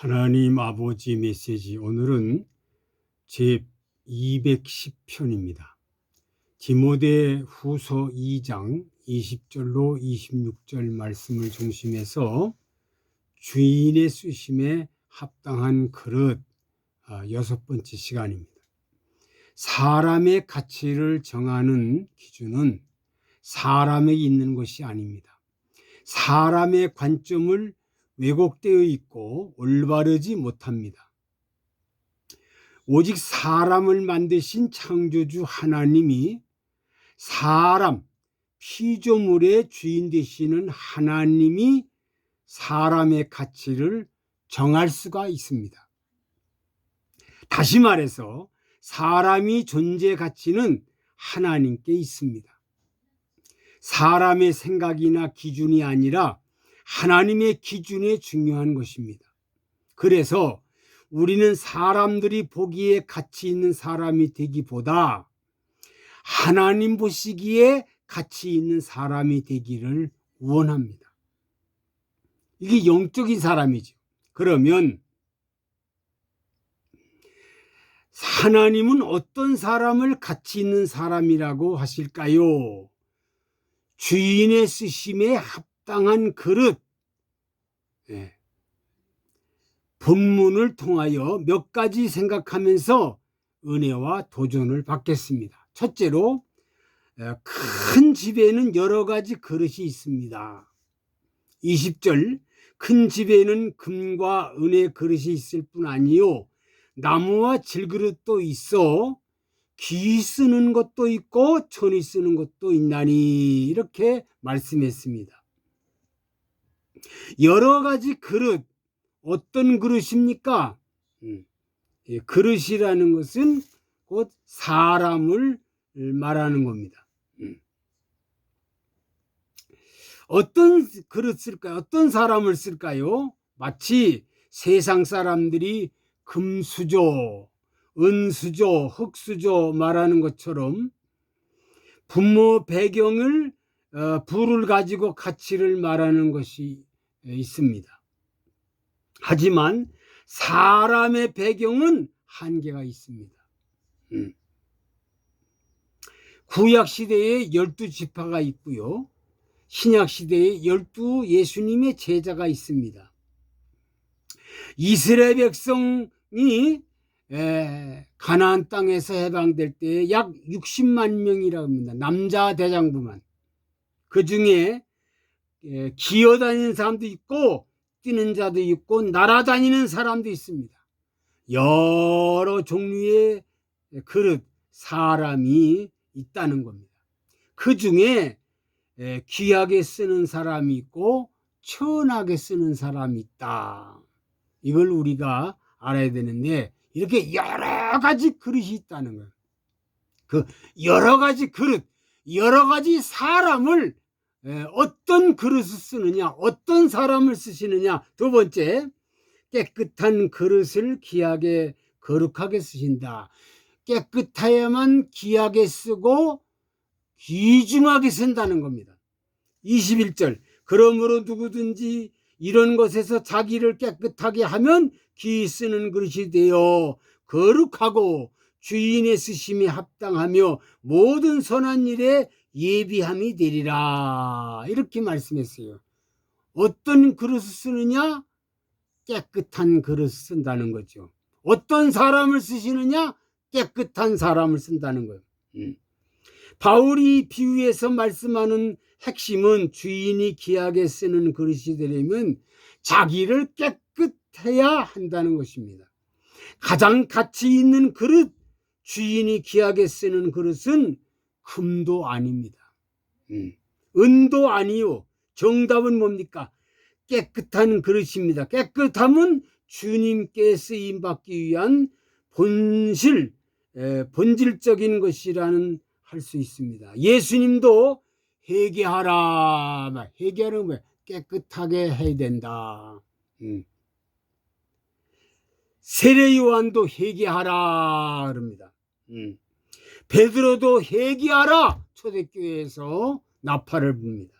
하나님 아버지 메시지, 오늘은 제 210편입니다. 디모데 후서 2장 20절로 26절 말씀을 중심해서 주인의 쓰심에 합당한 그릇, 6번째 시간입니다. 사람의 가치를 정하는 기준은 사람에게 있는 것이 아닙니다. 사람의 관점을 왜곡되어 있고 올바르지 못합니다. 오직 사람을 만드신 창조주 하나님이 사람, 피조물의 주인 되시는 하나님이 사람의 가치를 정할 수가 있습니다. 다시 말해서 사람이 존재 가치는 하나님께 있습니다. 사람의 생각이나 기준이 아니라 하나님의 기준에 중요한 것입니다. 그래서 우리는 사람들이 보기에 가치 있는 사람이 되기보다 하나님 보시기에 가치 있는 사람이 되기를 원합니다. 이게 영적인 사람이죠. 그러면 하나님은 어떤 사람을 가치 있는 사람이라고 하실까요? 주인의 쓰심에 합당한 그릇. 본문을 통하여 몇 가지 생각하면서 은혜와 도전을 받겠습니다. 첫째로, 큰 집에는 여러 가지 그릇이 있습니다. 20절, 큰 집에는 금과 은의 그릇이 있을 뿐 아니요 나무와 질그릇도 있어 귀 쓰는 것도 있고 천이 쓰는 것도 있나니, 이렇게 말씀했습니다. 여러 가지 그릇, 어떤 그릇입니까? 그릇이라는 것은 곧 사람을 말하는 겁니다. 어떤 그릇 쓸까요? 어떤 사람을 쓸까요? 마치 세상 사람들이 금수저, 은수저, 흙수저 말하는 것처럼 부모 배경을, 부를 가지고 가치를 말하는 것이 있습니다. 하지만 사람의 배경은 한계가 있습니다. 구약시대에 12지파가 있고요, 신약시대에 12 예수님의 제자가 있습니다. 이스라엘 백성이 가나안 땅에서 해방될 때 약 60만 명이라고 합니다. 남자 대장부만. 그 중에 기어다니는 사람도 있고 뛰는 자도 있고 날아다니는 사람도 있습니다. 여러 종류의 그릇, 사람이 있다는 겁니다. 그 중에 귀하게 쓰는 사람이 있고 천하게 쓰는 사람이 있다. 이걸 우리가 알아야 되는데, 이렇게 여러 가지 그릇이 있다는 거예요. 그 여러 가지 그릇, 여러 가지 사람을 어떤 그릇을 쓰느냐, 어떤 사람을 쓰시느냐. 두 번째, 깨끗한 그릇을 귀하게 거룩하게 쓰신다. 깨끗해야만 귀하게 쓰고 귀중하게 쓴다는 겁니다. 21절, 그러므로 누구든지 이런 것에서 자기를 깨끗하게 하면 귀 쓰는 그릇이 되어 거룩하고 주인의 쓰심에 합당하며 모든 선한 일에 예비함이 되리라, 이렇게 말씀했어요. 어떤 그릇을 쓰느냐? 깨끗한 그릇을 쓴다는 거죠. 어떤 사람을 쓰시느냐? 깨끗한 사람을 쓴다는 거예요. 바울이 비유해서 말씀하는 핵심은 주인이 귀하게 쓰는 그릇이 되려면 자기를 깨끗해야 한다는 것입니다. 가장 가치 있는 그릇, 주인이 귀하게 쓰는 그릇은 금도 아닙니다. 은도 아니요. 정답은 뭡니까? 깨끗한 그릇입니다. 깨끗함은 주님께 쓰임받기 위한 본질적인 것이라는 할 수 있습니다. 예수님도 회개하라. 회개하는 거예요. 깨끗하게 해야 된다. 세례 요한도 회개하라 그럽니다. 베드로도 회개하라. 초대교회에서 나팔을 붑니다.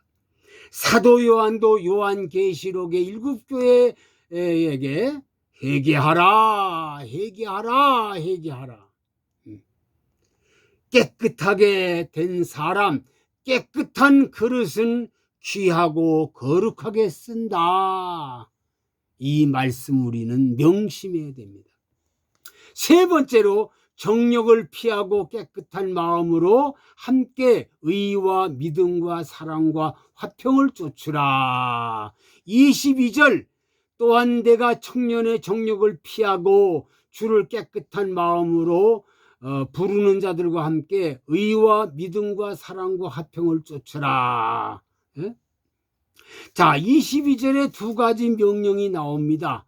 사도 요한도 요한계시록의 7교회에게 회개하라, 회개하라, 회개하라. 깨끗하게 된 사람, 깨끗한 그릇은 귀하고 거룩하게 쓴다. 이 말씀 우리는 명심해야 됩니다. 세 번째로 정욕을 피하고 깨끗한 마음으로 함께 의와 믿음과 사랑과 화평을 쫓으라. 22절 또한 내가 청년의 정욕을 피하고 주를 깨끗한 마음으로 부르는 자들과 함께 의와 믿음과 사랑과 화평을 쫓으라. 예? 자, 22절에 두 가지 명령이 나옵니다.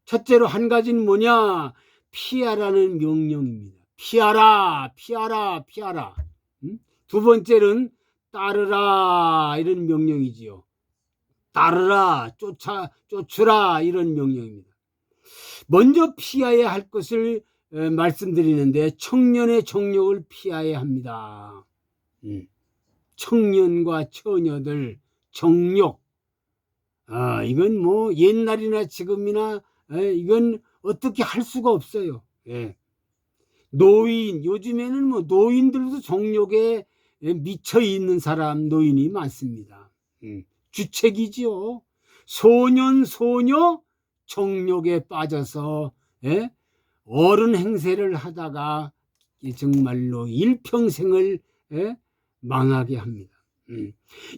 첫째로 한 가지는 뭐냐? 피하라는 명령입니다. 피하라, 피하라, 피하라. 두 번째는 따르라, 이런 명령이지요. 따르라, 쫓으라, 이런 명령입니다. 먼저 피해야 할 것을 말씀드리는데, 청년의 정욕을 피해야 합니다. 청년과 처녀들 정욕, 이건 뭐 옛날이나 지금이나 이건 어떻게 할 수가 없어요. 예. 노인, 요즘에는 뭐 노인들도 정욕에 미쳐 있는 사람, 노인이 많습니다. 주책이지요. 소년, 소녀 정욕에 빠져서 어른 행세를 하다가 정말로 일평생을 망하게 합니다.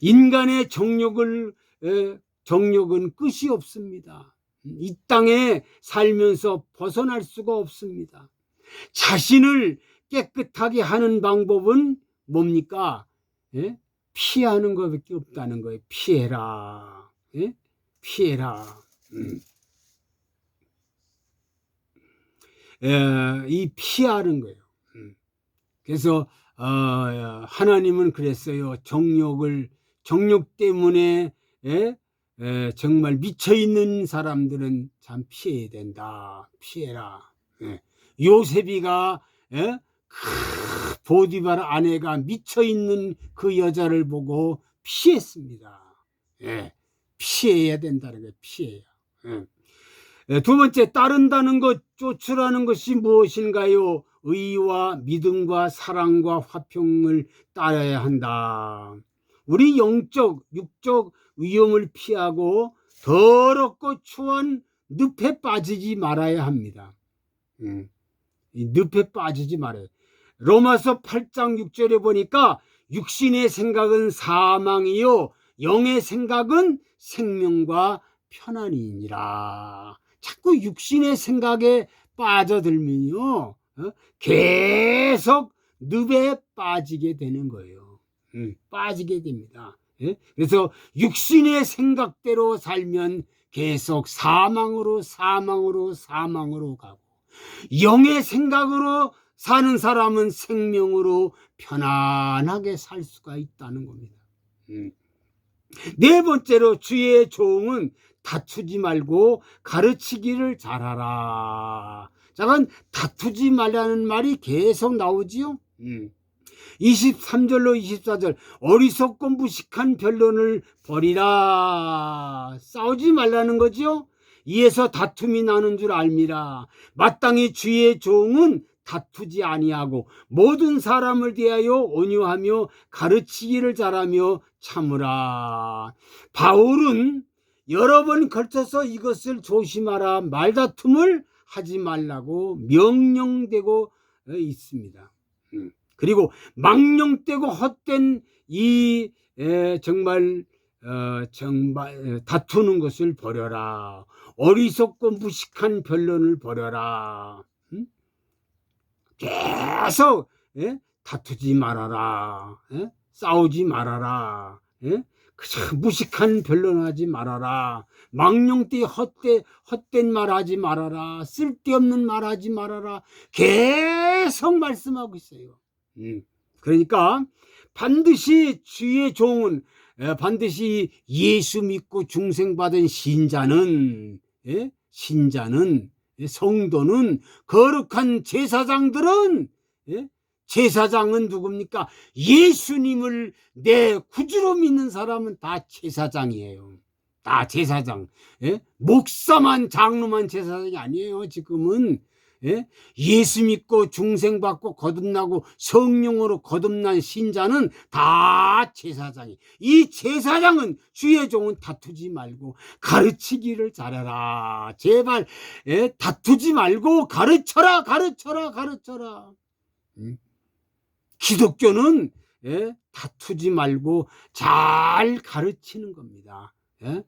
인간의 정욕은 끝이 없습니다. 이 땅에 살면서 벗어날 수가 없습니다. 자신을 깨끗하게 하는 방법은 뭡니까? 피하는 것밖에 없다는 거예요. 피해라. 피해라. 이 피하는 거예요. 그래서 하나님은 그랬어요. 정욕 때문에 정말 미쳐있는 사람들은 참 피해야 된다. 피해라. 요셉이가 보디발 아내가 미쳐있는 그 여자를 보고 피했습니다. 피해야 된다는 거예요. 피해야. 두 번째, 따른다는 것, 쫓으라는 것이 무엇인가요? 의와 믿음과 사랑과 화평을 따라야 한다. 우리 영적, 육적 위험을 피하고 더럽고 추한 늪에 빠지지 말아야 합니다. 이 늪에 빠지지 말아요. 로마서 8장 6절에 보니까 육신의 생각은 사망이요 영의 생각은 생명과 편안이니라. 자꾸 육신의 생각에 빠져들면요 계속 늪에 빠지게 되는 거예요. 빠지게 됩니다. 그래서 육신의 생각대로 살면 계속 사망으로 가고, 영의 생각으로 사는 사람은 생명으로 편안하게 살 수가 있다는 겁니다. 네 번째로 주의 종은 다투지 말고 가르치기를 잘하라. 잠깐, 다투지 말라는 말이 계속 나오지요. 23절로 24절 어리석고 무식한 변론을 버리라. 싸우지 말라는 거죠. 이에서 다툼이 나는 줄 알미라. 마땅히 주의 종은 다투지 아니하고 모든 사람을 대하여 온유하며 가르치기를 잘하며 참으라. 바울은 여러 번 걸쳐서 이것을 조심하라, 말다툼을 하지 말라고 명령되고 있습니다. 그리고 망령되고 헛된 이 정말 다투는 것을 버려라. 어리석고 무식한 변론을 버려라. 계속 다투지 말아라. 싸우지 말아라. 무식한 변론하지 말아라. 망령되이 헛된 말하지 말아라. 쓸데없는 말하지 말아라. 계속 말씀하고 있어요. 그러니까 반드시 주의 종은, 반드시 예수 믿고 중생받은 신자는, 성도는, 거룩한 제사장들은, 제사장은 누굽니까? 예수님을 내 구주로 믿는 사람은 다 제사장이에요. 다 제사장. 예? 목사만 장로만 제사장이 아니에요. 지금은 예? 예수 믿고 중생받고 거듭나고 성령으로 거듭난 신자는 다 제사장이. 이 제사장은 주의 종은 다투지 말고 가르치기를 잘해라. 제발 예? 다투지 말고 가르쳐라. 기독교는 예? 다투지 말고 잘 가르치는 겁니다. 예?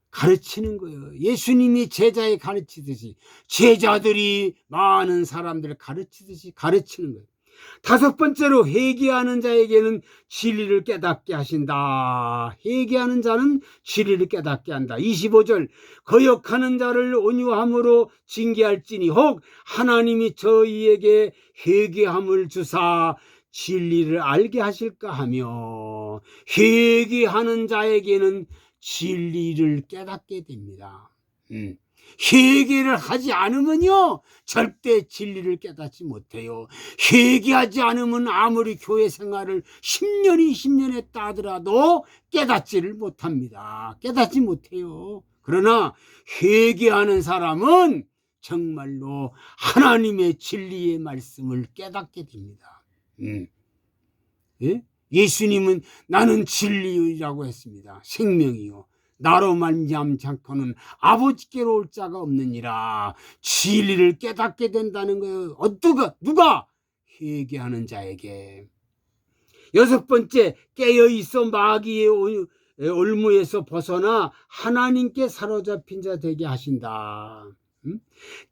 가르치는 거예요. 예수님이 제자에 가르치듯이 제자들이 많은 사람들을 가르치듯이 가르치는 거예요. 다섯 번째로 회개하는 자에게는 진리를 깨닫게 하신다. 회개하는 자는 진리를 깨닫게 한다. 25절 거역하는 자를 온유함으로 징계할지니 혹 하나님이 저희에게 회개함을 주사 진리를 알게 하실까 하며 회개하는 자에게는 진리를 깨닫게 됩니다. 회개를 하지 않으면요 절대 진리를 깨닫지 못해요. 회개하지 않으면 아무리 교회 생활을 10년 20년 했다 하더라도 깨닫지를 못합니다. 깨닫지 못해요. 그러나 회개하는 사람은 정말로 하나님의 진리의 말씀을 깨닫게 됩니다. 예? 예수님은 나는 진리라고 했습니다. 생명이요 나로 말미암지 않고는 아버지께로 올 자가 없느니라. 진리를 깨닫게 된다는 거예요. 누가? 회개하는 자에게. 여섯 번째, 깨어있어 마귀의 올무에서 벗어나 하나님께 사로잡힌 자 되게 하신다.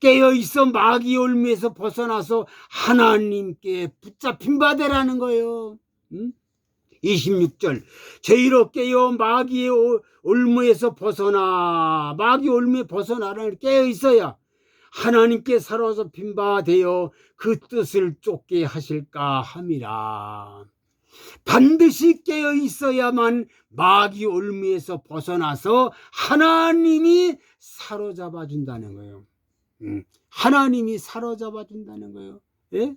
깨어있어 마귀의 올무에서 벗어나서 하나님께 붙잡힌 바 되라는 거예요. 26절 죄로 깨어 마귀의 올무에서 벗어나 마귀 올무에 벗어나를 깨어 있어야 하나님께 사로잡힌 바 되어 그 뜻을 쫓게 하실까 함이라. 반드시 깨어 있어야만 마귀 올무에서 벗어나서 하나님이 사로잡아 준다는 거예요. 하나님이 사로잡아 준다는 거예요. 예?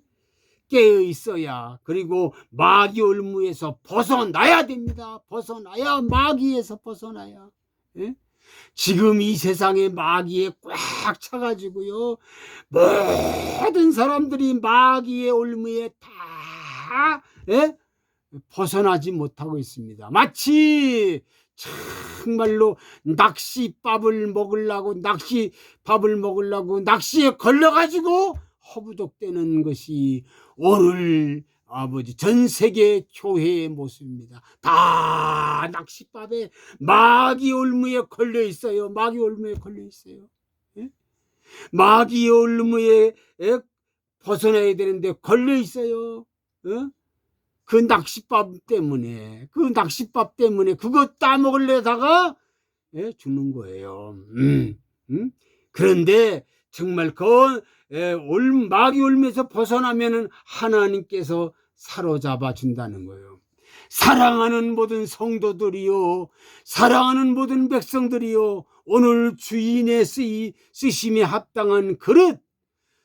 깨어 있어야. 그리고 마귀 올무에서 벗어나야 됩니다. 벗어나야, 마귀에서 벗어나야. 예? 지금 이 세상에 마귀에 꽉 차가지고요 모든 사람들이 마귀의 올무에 다 예? 벗어나지 못하고 있습니다. 마치 정말로 낚시밥을 먹으려고 낚시에 걸려가지고 허부독되는 것이 오늘 아버지 전 세계 교회의 모습입니다. 다 낚시밥에 마귀 올무에 걸려 있어요. 마귀 올무에 걸려 있어요. 예? 마귀 올무에 벗어나야 되는데 걸려 있어요. 그 낚시밥 때문에 그거 따먹으려다가 죽는 거예요. 그런데 정말 마귀 올무에서 벗어나면은 하나님께서 사로잡아 준다는 거예요. 사랑하는 모든 성도들이요, 사랑하는 모든 백성들이요, 오늘 주인의 쓰심에 합당한 그릇,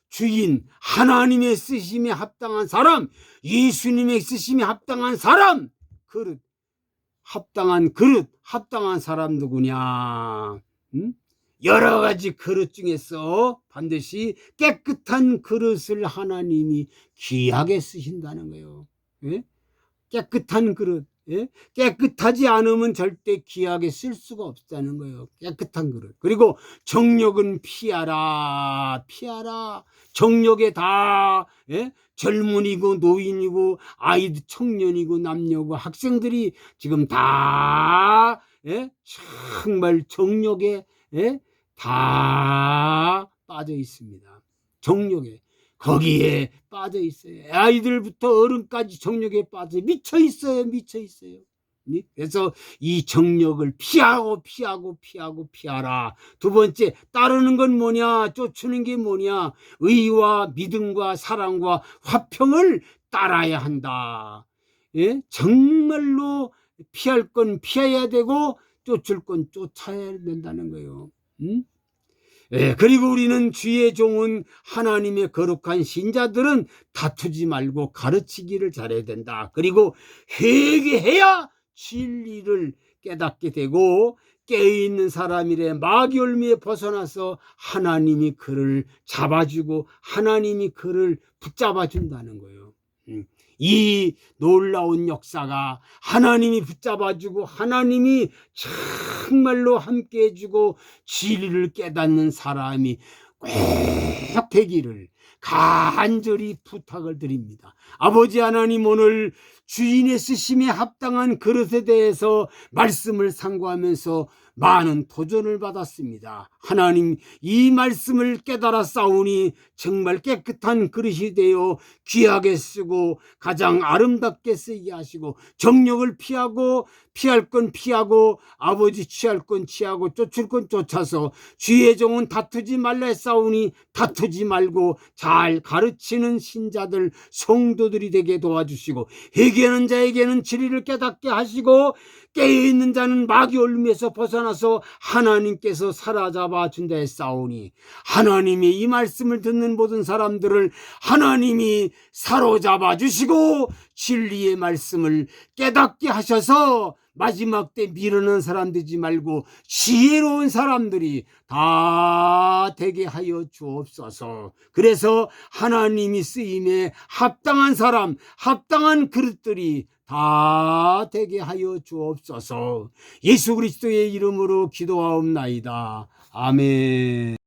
주인 하나님의 쓰심에 합당한 사람, 예수님의 쓰심에 합당한 사람, 합당한 사람 누구냐? 여러 가지 그릇 중에서 반드시 깨끗한 그릇을 하나님이 귀하게 쓰신다는 거예요. 예? 깨끗한 그릇. 예? 깨끗하지 않으면 절대 귀하게 쓸 수가 없다는 거예요. 깨끗한 그릇. 그리고 정욕은 피하라. 정욕에 다 젊은이고 노인이고 아이들 청년이고 남녀고 학생들이 지금 다 정말 정욕에 다 빠져 있습니다. 정욕에 거기에 빠져 있어요. 아이들부터 어른까지 정욕에 빠져 미쳐 있어요. 그래서 이 정욕을 피하라. 두 번째, 따르는 건 뭐냐? 쫓는 게 뭐냐? 의와 믿음과 사랑과 화평을 따라야 한다. 예? 정말로 피할 건 피해야 되고 쫓을 건 쫓아야 된다는 거예요. 예, 그리고 우리는 주의 종은 하나님의 거룩한 신자들은 다투지 말고 가르치기를 잘해야 된다. 그리고 회개해야 진리를 깨닫게 되고 깨어있는 사람이래 마귀 올무에 벗어나서 하나님이 그를 잡아주고 하나님이 그를 붙잡아 준다는 거예요. 이 놀라운 역사가 하나님이 붙잡아주고 하나님이 정말로 함께 해주고 진리를 깨닫는 사람이 꼭 되기를 간절히 부탁을 드립니다. 아버지 하나님, 오늘 주인의 쓰심에 합당한 그릇에 대해서 말씀을 상고하면서 많은 도전을 받았습니다. 하나님, 이 말씀을 깨달아 싸우니 정말 깨끗한 그릇이 되어 귀하게 쓰고 가장 아름답게 쓰게 하시고 정욕을 피하고 피할 건 피하고 아버지 취할 건 취하고 쫓을 건 쫓아서 주의 종은 다투지 말라 싸우니 다투지 말고 잘 가르치는 신자들 성도들이 되게 도와주시고 회개하는 자에게는 진리를 깨닫게 하시고 깨어있는 자는 마귀 올무에서 벗어나서 하나님께서 사로잡아 준다 했사오니 하나님이 이 말씀을 듣는 모든 사람들을 하나님이 사로잡아 주시고 진리의 말씀을 깨닫게 하셔서 마지막 때 미루는 사람 되지 말고 지혜로운 사람들이 다 되게 하여 주옵소서. 그래서 하나님이 쓰임에 합당한 사람, 합당한 그릇들이 다 되게 하여 주옵소서. 예수 그리스도의 이름으로 기도하옵나이다. 아멘.